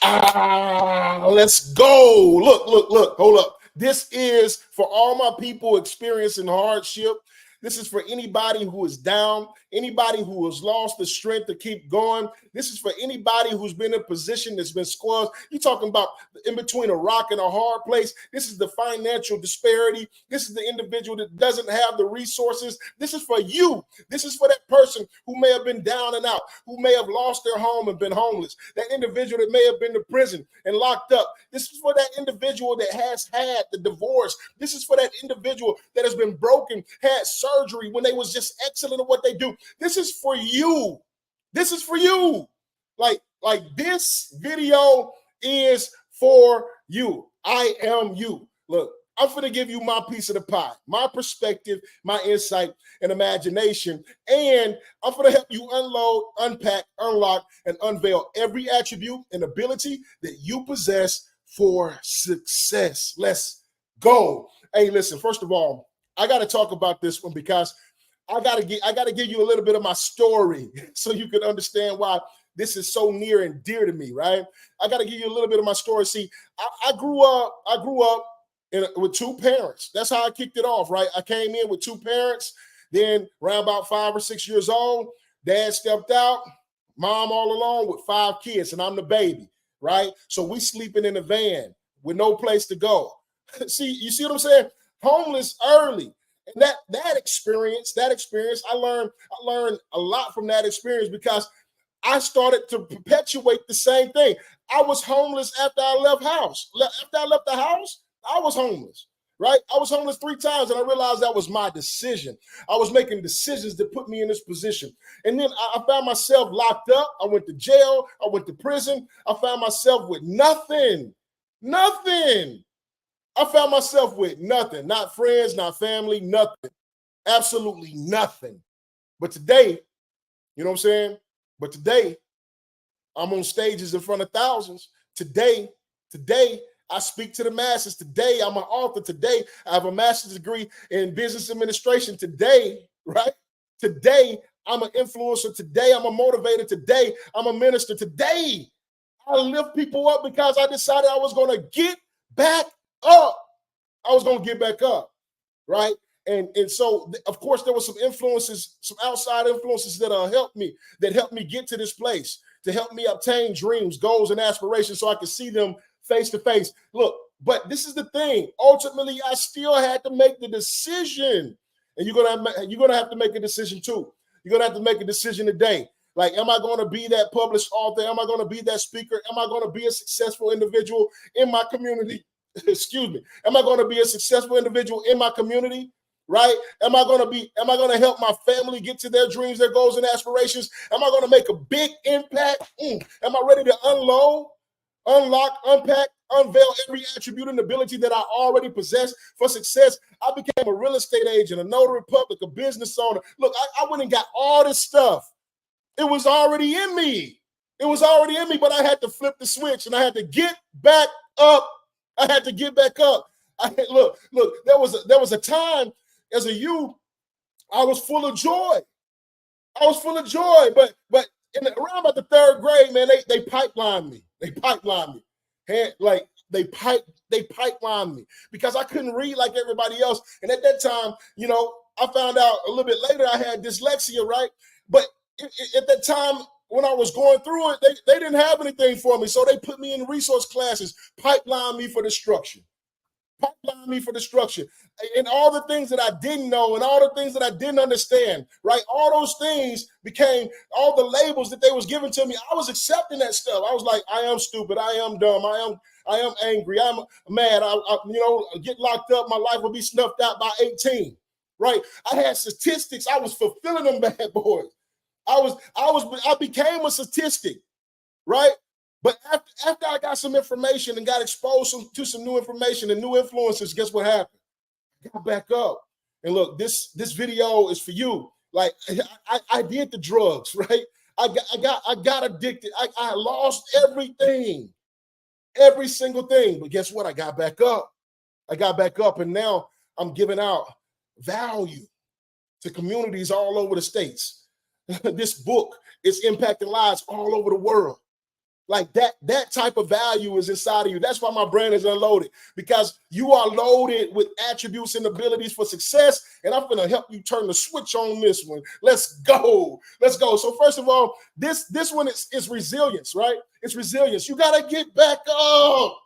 Let's go. Look, hold up. This is for all my people experiencing hardship. This is for anybody who is down, anybody who has lost the strength to keep going. This is for anybody who's been in a position that's been squashed. You're talking about in between a rock and a hard place. This is the financial disparity. This is the individual that doesn't have the resources. This is for you. This is for that person who may have been down and out, who may have lost their home and been homeless, that individual that may have been to prison and locked up. This is for that individual that has had the divorce. This is for that individual that has been broken, had surgery when they was just excellent at what they do. This is for you. This is for you. Like this video is for you. I am you. Look, I'm going to give you my piece of the pie, my perspective, my insight and imagination. And I'm going to help you unload, unpack, unlock, and unveil every attribute and ability that you possess for success. Let's go. Hey, listen, first of all, I got to talk about this one because I got to give you a little bit of my story so you can understand why this is so near and dear to me, right? I got to give you a little bit of my story. See, I grew up with two parents. That's how I kicked it off, right? I came in with two parents. Then around about 5 or 6 years old, dad stepped out, mom all alone with 5 kids, and I'm the baby, right? So we sleeping in a van with no place to go. You see what I'm saying? Homeless early. And that experience, I learned a lot from that experience because I started to perpetuate the same thing. I was homeless after I left house. After I left the house, I was homeless, right? I was homeless 3 times, and I realized that was my decision. I was making decisions that put me in this position. And then I found myself locked up. I went to jail. I went to prison. I found myself with nothing. I found myself with nothing, not friends, not family, nothing, absolutely nothing. But today, you know what I'm saying? But today, I'm on stages in front of thousands. Today, I speak to the masses. Today, I'm an author. Today, I have a master's degree in business administration. Today, right? Today, I'm an influencer. Today, I'm a motivator. Today, I'm a minister. Today, I lift people up because I decided I was going to get back up. I was going to get back up, right? And so, of course, there were some influences, some outside influences that helped me get to this place, to help me obtain dreams, goals, and aspirations so I could see them face to face. Look, but this is the thing. Ultimately, I still had to make the decision. And you're gonna have to make a decision too. You're gonna have to make a decision today. Like, am I going to be that published author? Am I going to be that speaker? Am I going to be a successful individual in my community? Excuse me. Am I going to be a successful individual in my community? Right? Am I going to help my family get to their dreams, their goals, and aspirations? Am I going to make a big impact? Am I ready to unload, unlock, unpack, unveil every attribute and ability that I already possess for success? I became a real estate agent, a notary public, a business owner. Look, I went and got all this stuff. It was already in me. But I had to flip the switch and I had to get back up. Look, there was a time as a youth, I was full of joy. But around about the 3rd grade, man, they pipelined me. They pipelined me because I couldn't read like everybody else. And at that time, I found out a little bit later I had dyslexia, right? But at that time, when I was going through it, they didn't have anything for me. So they put me in resource classes, pipeline me for destruction. And all the things that I didn't know and all the things that I didn't understand, right? All those things became all the labels that they was giving to me. I was accepting that stuff. I was like, I am stupid. I am dumb. I am angry. I'm mad. I get locked up. My life will be snuffed out by 18, right? I had statistics. I was fulfilling them bad boys. I became a statistic, right? But after I got some information and got exposed to some new information and new influences, guess what happened? I got back up. And look, this video is for you. Like, I did the drugs, right? I got addicted. I lost everything, every single thing. But guess what? I got back up. And now I'm giving out value to communities all over the states. This book is impacting lives all over the world. Like that type of value is inside of you. That's why my brand is unloaded, because you are loaded with attributes and abilities for success. And I'm going to help you turn the switch on this one. Let's go. Let's go. So first of all, this one is resilience, right? It's resilience. You got to get back up.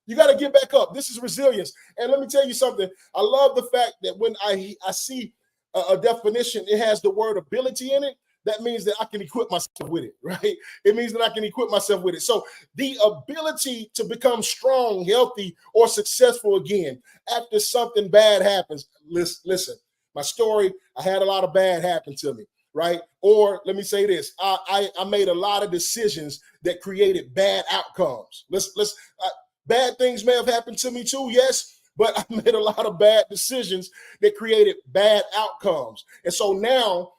You got to get back up. This is resilience. And let me tell you something. I love the fact that when I see a definition, it has the word ability in it. That means that I can equip myself with it, right? It means that I can equip myself with it. So the ability to become strong, healthy, or successful again after something bad happens. Listen, my story, I had a lot of bad happen to me, right? Or let me say this, I made a lot of decisions that created bad outcomes. Bad things may have happened to me too, yes, but I made a lot of bad decisions that created bad outcomes. And so now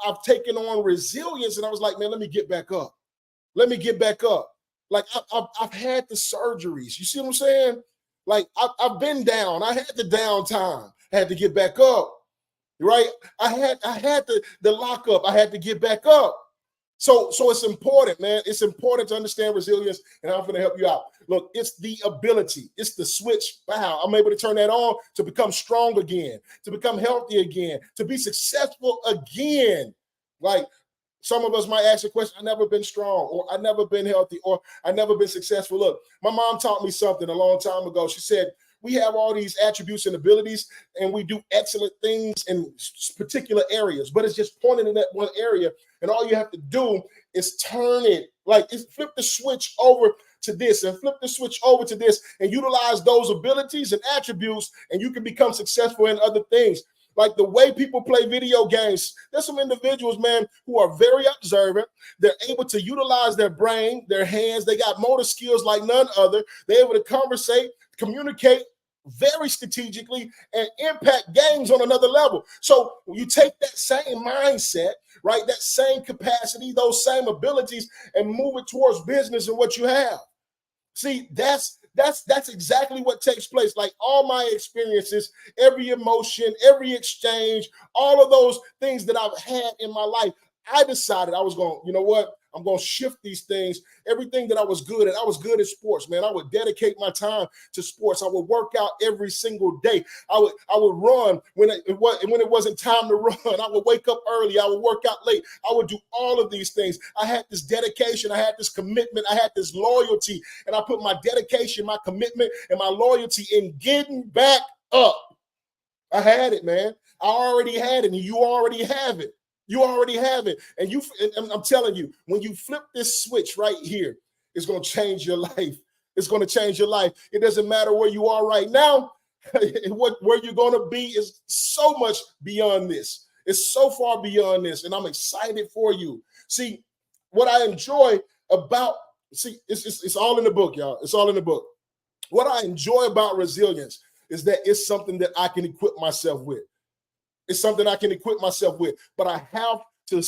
I've taken on resilience, and I was like, man, let me get back up. Let me get back up. Like I've had the surgeries. You see what I'm saying? Like I've been down. I had the downtime. I had to get back up. Right? I had the lockup. I had to get back up. So it's important, man. It's important to understand resilience, and I'm going to help you out. Look, it's the ability. It's the switch. Wow, I'm able to turn that on to become strong again, to become healthy again, to be successful again. Like some of us might ask the question, I've never been strong, or I've never been healthy, or I've never been successful. Look, my mom taught me something a long time ago. She said, we have all these attributes and abilities, and we do excellent things in particular areas, but it's just pointing in that one area. And all you have to do is turn it, like flip the switch over to this and flip the switch over to this and utilize those abilities and attributes, and you can become successful in other things. Like the way people play video games, there's some individuals, man, who are very observant. They're able to utilize their brain, their hands. They got motor skills like none other. They're able to conversate, communicate very strategically, and impact games on another level. So you take that same mindset, right, that same capacity, those same abilities, and move it towards business and what you have. See, that's exactly what takes place. Like all my experiences, every emotion, every exchange, all of those things that I've had in my life, I decided I was going, you know what? I'm going to shift these things. Everything that I was good at sports, man. I would dedicate my time to sports. I would work out every single day. I would run when it wasn't time to run. I would wake up early. I would work out late. I would do all of these things. I had this dedication. I had this commitment. I had this loyalty. And I put my dedication, my commitment, and my loyalty in getting back up. I had it, man. I already had it, and you already have it. You already have it. And I'm telling you, when you flip this switch right here, it's going to change your life. It's going to change your life. It doesn't matter where you are right now. Where you're going to be is so much beyond this. It's so far beyond this. And I'm excited for you. See, what I enjoy about, it's all in the book, y'all. It's all in the book. What I enjoy about resilience is that it's something that I can equip myself with. It's something I can equip myself with, but I have to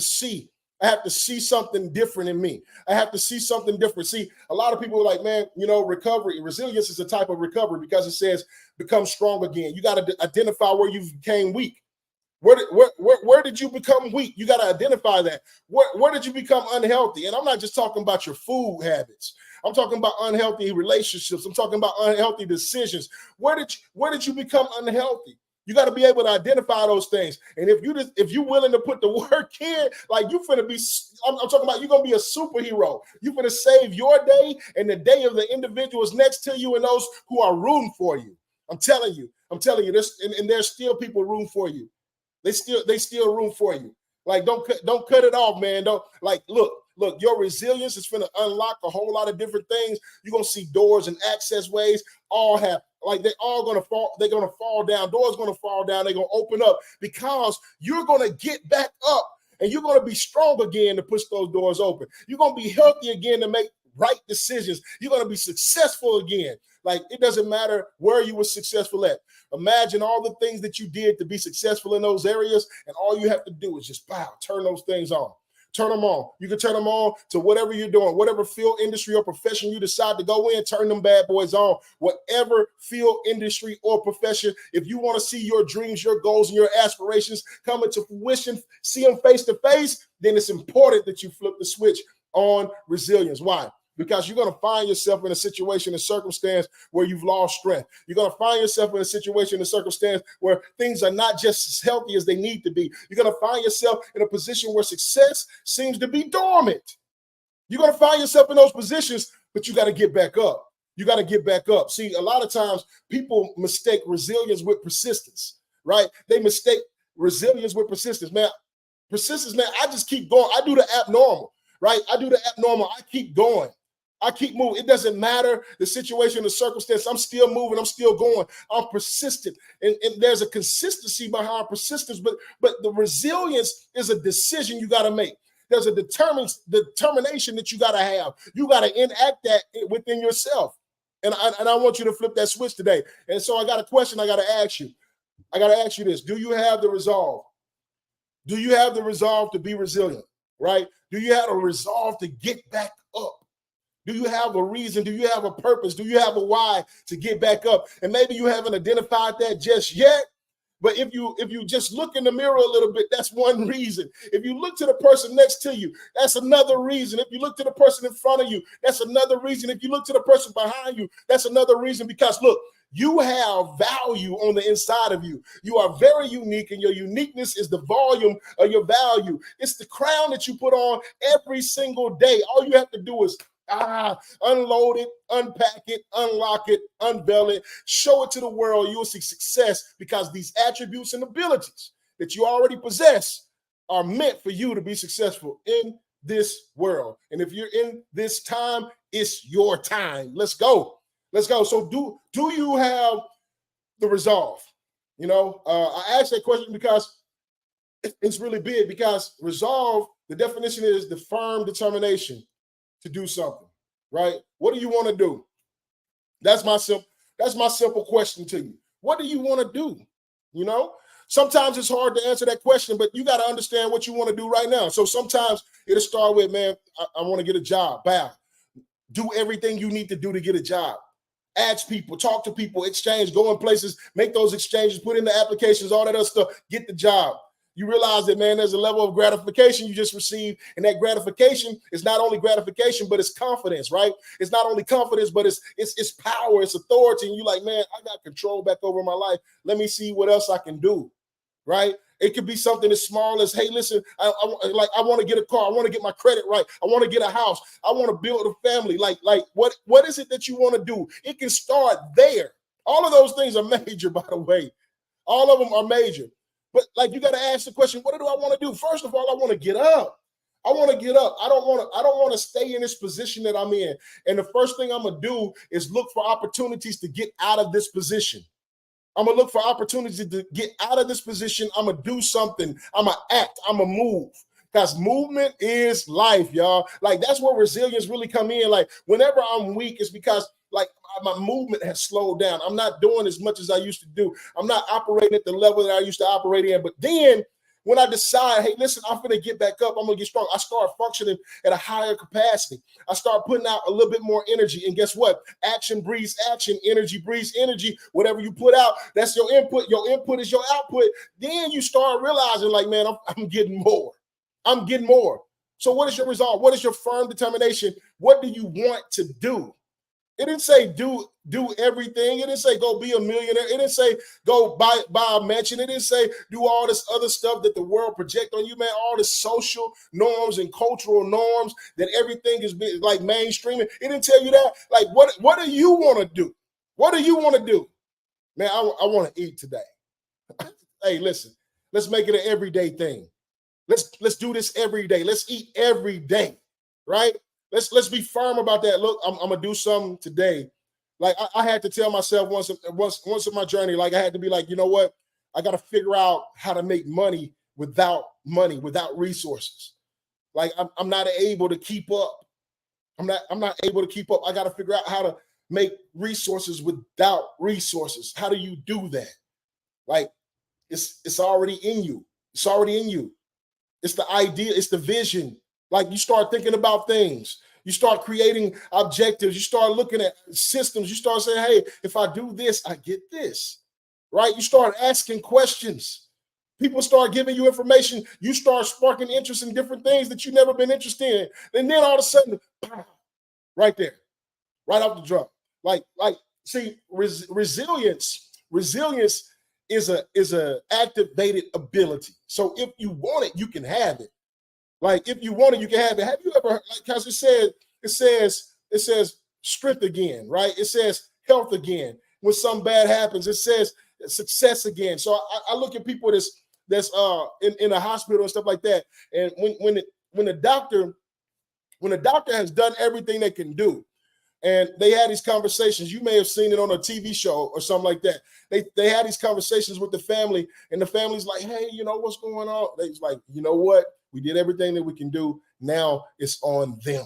see something different in me. I have to see something different. See, a lot of people are like, man, resilience is a type of recovery because it says become strong again. You got to identify where you became weak. Where did you become weak? You got to identify that. Where did you become unhealthy? And I'm not just talking about your food habits. I'm talking about unhealthy relationships. I'm talking about unhealthy decisions. Where did you become unhealthy? You got to be able to identify those things. And if you're willing to put the work in, like you finna be, I'm talking about you're going to be a superhero. You're going to save your day and the day of the individuals next to you and those who are rooting for you. I'm telling you, there's still people rooting for you. They still room for you. Like, don't cut it off, man. Look, your resilience is going to unlock a whole lot of different things. You're going to see doors and access ways they're all going to fall. They're going to fall down. Doors going to fall down. They're going to open up because you're going to get back up and you're going to be strong again to push those doors open. You're going to be healthy again to make right decisions. You're going to be successful again. Like, it doesn't matter where you were successful at. Imagine all the things that you did to be successful in those areas, and all you have to do is just turn those things on. Turn them on. You can turn them on to whatever you're doing, whatever field, industry, or profession you decide to go in, turn them bad boys on. Whatever field, industry, or profession, if you want to see your dreams, your goals, and your aspirations come into fruition, see them face to face, then it's important that you flip the switch on resilience. Why? Because you're going to find yourself in a situation and circumstance where you've lost strength. You're going to find yourself in a situation and circumstance where things are not just as healthy as they need to be. You're going to find yourself in a position where success seems to be dormant. You're going to find yourself in those positions, but you got to get back up. You got to get back up. See, a lot of times people mistake resilience with persistence, right? They mistake resilience with persistence. Man, persistence, man, I just keep going. I do the abnormal, right? I do the abnormal. I keep going. I keep moving. It doesn't matter the situation, the circumstance. I'm still moving. I'm still going. I'm persistent. And there's a consistency behind persistence, but the resilience is a decision you got to make. There's a determination that you got to have. You got to enact that within yourself. And I want you to flip that switch today. And so I got a question I got to ask you. I got to ask you this. Do you have the resolve? Do you have the resolve to be resilient, right? Do you have a resolve to get back up? Do you have a reason? Do you have a purpose? Do you have a why to get back up? And maybe you haven't identified that just yet, but if you just look in the mirror a little bit, that's one reason. If you look to the person next to you, that's another reason. If you look to the person in front of you, that's another reason. If you look to the person behind you, that's another reason. Because look, you have value on the inside of you. You are very unique, and your uniqueness is the volume of your value. It's the crown that you put on every single day. All you have to do is unload it, unpack it, unlock it, unveil it, show it to the world. You will see success because these attributes and abilities that you already possess are meant for you to be successful in this world. And if you're in this time, it's your time. Let's go. Let's go. So do you have the resolve? You know, I asked that question because it's really big, because resolve, the definition is the firm determination to do something, right? What do you want to do? That's my simple question to you. What do you want to do? You know, sometimes it's hard to answer that question, but you got to understand what you want to do right now. So sometimes it'll start with, man, I want to get a job. Bam. Do everything you need to do to get a job. Ask people, talk to people, exchange, go in places, make those exchanges, put in the applications, all that other stuff, get the job. You realize that, man, there's a level of gratification you just received, and that gratification is not only gratification, but it's confidence, right? It's not only confidence, but it's power, it's authority, and you're like, man, I got control back over my life. Let me see what else I can do, right? It could be something as small as, hey, listen, I want to get a car, I want to get my credit right, I want to get a house, I want to build a family. Like what is it that you want to do? It can start there. All of those things are major, by the way. All of them are major. But like, you got to ask the question, what do I want to do? First of all, I want to get up. I want to get up. I don't want to stay in this position that I'm in. And the first thing I'm going to do is look for opportunities to get out of this position. I'm going to look for opportunities to get out of this position. I'm going to do something. I'm going to act. I'm going to move. Because movement is life, y'all. Like, that's where resilience really come in. Like, whenever I'm weak, it's because like my movement has slowed down. I'm not doing as much as I used to do. I'm not operating at the level that I used to operate in. But then when I decide, hey, listen, I'm going to get back up, I'm going to get strong, I start functioning at a higher capacity. I start putting out a little bit more energy. And guess what? Action breeds action. Energy breeds energy. Whatever you put out, that's your input. Your input is your output. Then you start realizing, like, man, I'm getting more. I'm getting more. So what is your resolve? What is your firm determination? What do you want to do? It didn't say do everything. It didn't say go be a millionaire. It didn't say go buy a mansion. It didn't say do all this other stuff that the world project on you, man. All the social norms and cultural norms that everything is like mainstreaming. It didn't tell you that. Like, what do you want to do? What do you want to do? Man, I want to eat today. Hey, listen, let's make it an everyday thing. Let's do this every day. Let's eat every day, right? Let's be firm about that. Look, I'm gonna do something today. Like I had to tell myself once in my journey, like I had to be like, you know what? I got to figure out how to make money, without resources. Like I'm not able to keep up. I'm not able to keep up. I got to figure out how to make resources without resources. How do you do that? Like it's already in you. It's already in you. It's the idea. It's the vision. Like, you start thinking about things. You start creating objectives. You start looking at systems. You start saying, hey, if I do this, I get this, right? You start asking questions. People start giving you information. You start sparking interest in different things that you've never been interested in. And then all of a sudden, right there, right off the drop. See, resilience is a activated ability. So if you want it, you can have it. Like if you want it, you can have it. Have you ever, like because it says strength again, right? It says health again. When something bad happens, it says success again. So I look at people that's in a hospital and stuff like that. And when the doctor has done everything they can do, and they had these conversations, you may have seen it on a TV show or something like that. They had these conversations with the family, and the family's like, hey, you know, what's going on? They's like, you know what? We did everything that we can do. Now it's on them.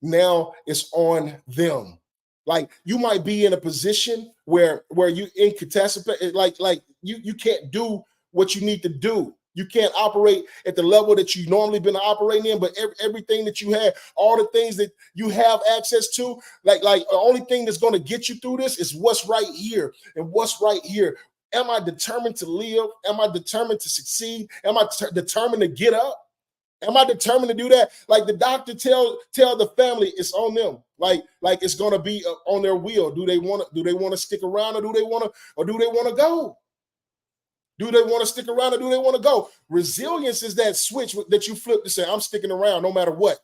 Now it's on them. Like you might be in a position where you incapacitate, like you can't do what you need to do. You can't operate at the level that you normally been operating in, but everything that you have, all the things that you have access to, like the only thing that's going to get you through this is what's right here and what's right here. Am I determined to live? Am I determined to succeed? Am I determined to get up? Am I determined to do that? Like the doctor tell the family it's on them. Like it's going to be on their will. Do they want to stick around, or do they want to go? Do they want to stick around, or do they want to go? Resilience is that switch that you flip to say, I'm sticking around no matter what.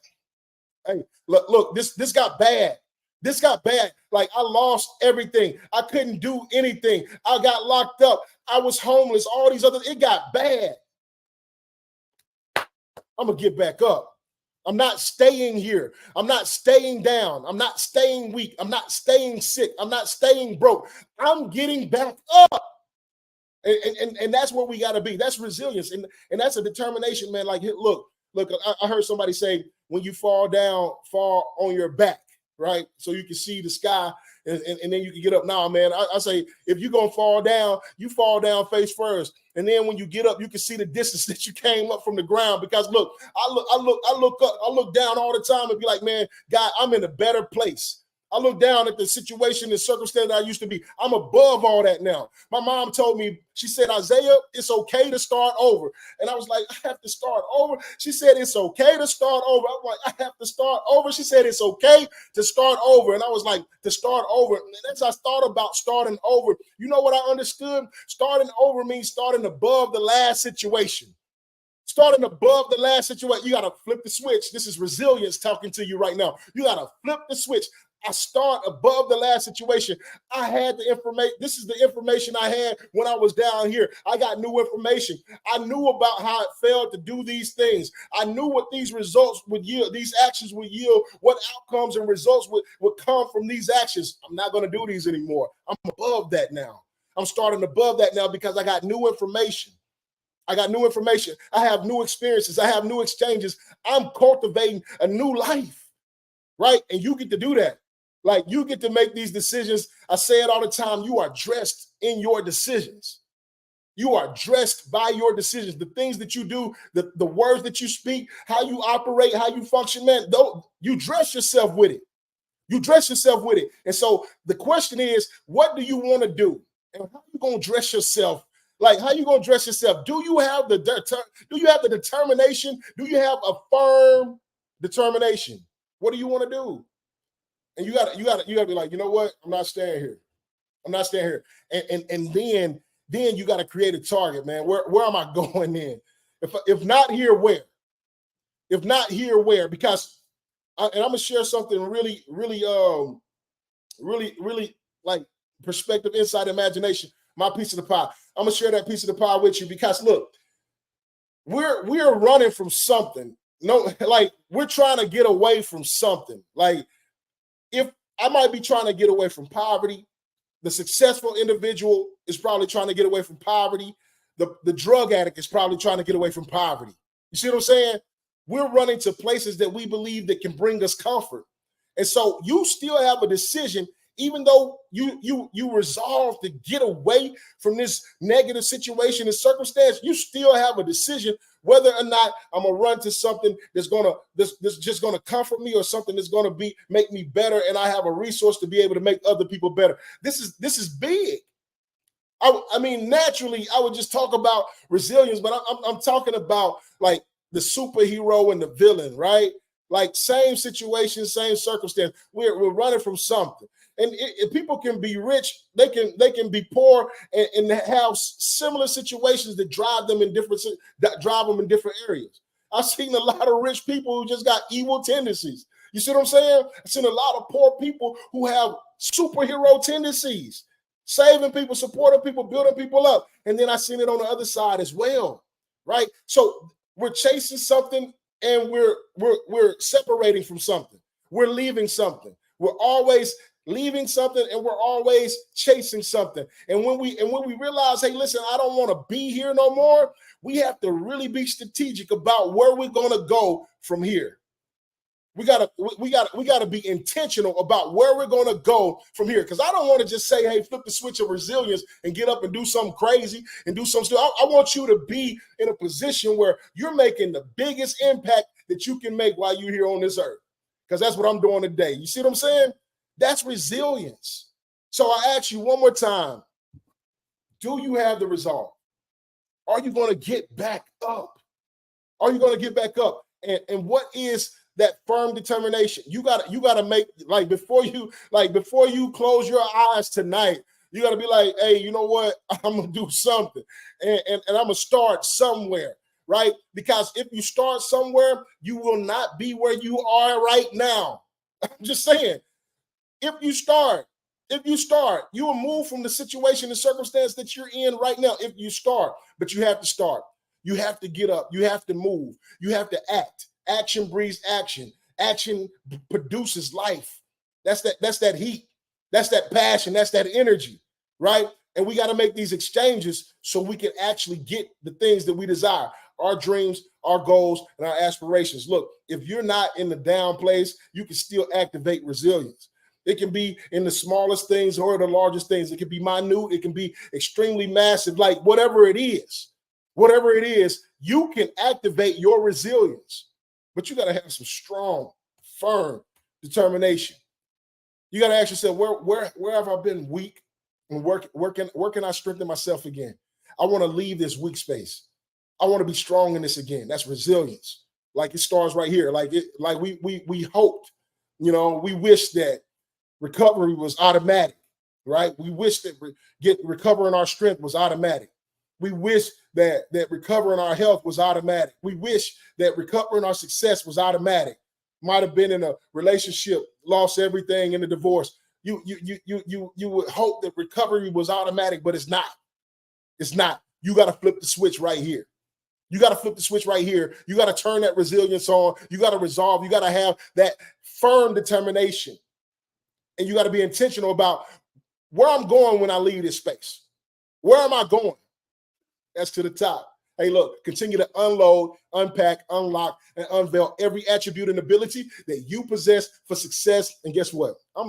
Hey, look, this got bad. This got bad. Like I lost everything. I couldn't do anything. I got locked up. I was homeless. All these other, it got bad. I'm going to get back up. I'm not staying here. I'm not staying down. I'm not staying weak. I'm not staying sick. I'm not staying broke. I'm getting back up. And that's where we got to be. That's resilience. And that's a determination, man. Like, look, I heard somebody say, when you fall down, fall on your back, right? So you can see the sky and then you can get up. Now, man, I say, if you're going to fall down, you fall down face first. And then when you get up, you can see the distance that you came up from the ground. Because look, I look up, I look down all the time and be like, man, God, I'm in a better place. I look down at the situation and circumstance that I used to be. I'm above all that now. My mom told me, she said, Isaiah, it's okay to start over. And I was like, I have to start over. She said, it's okay to start over. I'm like, I have to start over. She said, it's okay to start over. And I was like, to start over. And as I thought about starting over, you know what I understood? Starting over means starting above the last situation. Starting above the last situation. You got to flip the switch. This is resilience talking to you right now. You got to flip the switch. I start above the last situation. I had the information. This is the information I had when I was down here. I got new information. I knew about how it felt to do these things. I knew what these results would yield, these actions would yield, what outcomes and results would come from these actions. I'm not going to do these anymore. I'm above that now. I'm starting above that now because I got new information. I got new information. I have new experiences. I have new exchanges. I'm cultivating a new life, right? And you get to do that. Like you get to make these decisions. I say it all the time. You are dressed in your decisions. You are dressed by your decisions. The things that you do, the words that you speak, how you operate, how you function, man, you dress yourself with it. You dress yourself with it. And so the question is, what do you want to do? And how are you going to dress yourself? Like, how are you going to dress yourself? Do you have the determination? Do you have a firm determination? What do you want to do? And you got to be like, you know what? I'm not staying here. I'm not staying here. And then you got to create a target, man. Where am I going in? If not here, where? If not here, where? Because I'm gonna share something really like perspective, insight, imagination. My piece of the pie. I'm gonna share that piece of the pie with you because look, we're running from something. No, like we're trying to get away from something. Like if I might be trying to get away from poverty, the successful individual is probably trying to get away from poverty. The drug addict is probably trying to get away from poverty. You see what I'm saying? We're running to places that we believe that can bring us comfort. And so you still have a decision, even though you resolve to get away from this negative situation and circumstance, you still have a decision whether or not I'm gonna run to something that's just gonna comfort me or something that's gonna make me better, and I have a resource to be able to make other people better. This is big. I mean, naturally, I would just talk about resilience, but I'm talking about like the superhero and the villain, right? Like same situation, same circumstance. We're running from something, and people can be rich, they can be poor, and have similar situations that drive them in different areas. I've seen a lot of rich people who just got evil tendencies. You see what I'm saying? I've seen a lot of poor people who have superhero tendencies, saving people, supporting people, building people up. And then I seen it on the other side as well, right? So we're chasing something and we're separating from something. We're leaving something. We're always leaving something and we're always chasing something. And when we realize, hey, listen, I don't want to be here no more, we have to really be strategic about where we're going to go from here. We gotta be intentional about where we're going to go from here. Because I don't want to just say, hey, flip the switch of resilience and get up and do something crazy and do something. I want you to be in a position where you're making the biggest impact that you can make while you're here on this earth. Because that's what I'm doing today. You see what I'm saying? That's resilience. So I ask you one more time, do you have the resolve? Are you going to get back up? Are you going to get back up? And what is that firm determination? You gotta make, like, before you close your eyes tonight, you gotta be like, hey, you know what? I'm gonna do something, and I'm gonna start somewhere, right? Because if you start somewhere, you will not be where you are right now. I'm just saying, if you start, you will move from the situation and circumstance that you're in right now. If you start, but you have to start. You have to get up. You have to move. You have to act. Action breeds action. Action produces life. That's that heat. That's that passion. That's that energy, right? And we got to make these exchanges so we can actually get the things that we desire, our dreams, our goals, and our aspirations. Look, if you're not in the down place, you can still activate resilience. It can be in the smallest things or the largest things. It can be minute. It can be extremely massive, like whatever it is, you can activate your resilience. But you got to have some strong, firm determination. You got to ask yourself, where have I been weak, and where can I strengthen myself again? I want to leave this weak space. I want to be strong in this again. That's resilience. Like it starts right here. Like we hoped, we wish that recovery was automatic, right? We wish that recovering our strength was automatic. We wish that recovering our health was automatic. We wish that recovering our success was automatic. Might have been in a relationship, lost everything in a divorce. You would hope that recovery was automatic, but it's not. It's not. You got to flip the switch right here. You got to flip the switch right here. You got to turn that resilience on. You got to resolve. You got to have that firm determination. And you got to be intentional about where I'm going when I leave this space. Where am I going? That's to the top. Hey, look, continue to unload, unpack, unlock, and unveil every attribute and ability that you possess for success. And guess what? I'm